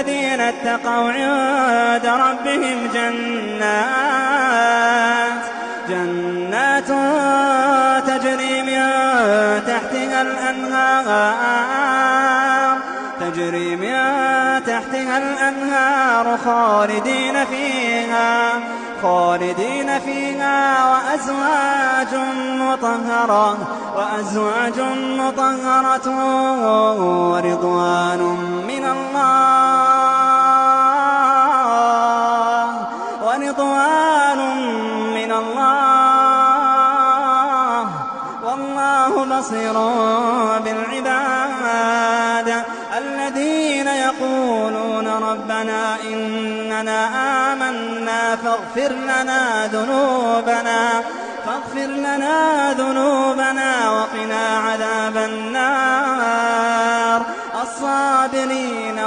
للذين اتقوا عند ربهم جنات تجري من تحتها الأنهار خالدين فيها وأزواج مطهرة ورضوان من الله والله بصير بالعباد. الذين يقولون ربنا إننا آمنا فاغفر لنا ذنوبنا وقنا عذاب النار. الصابرين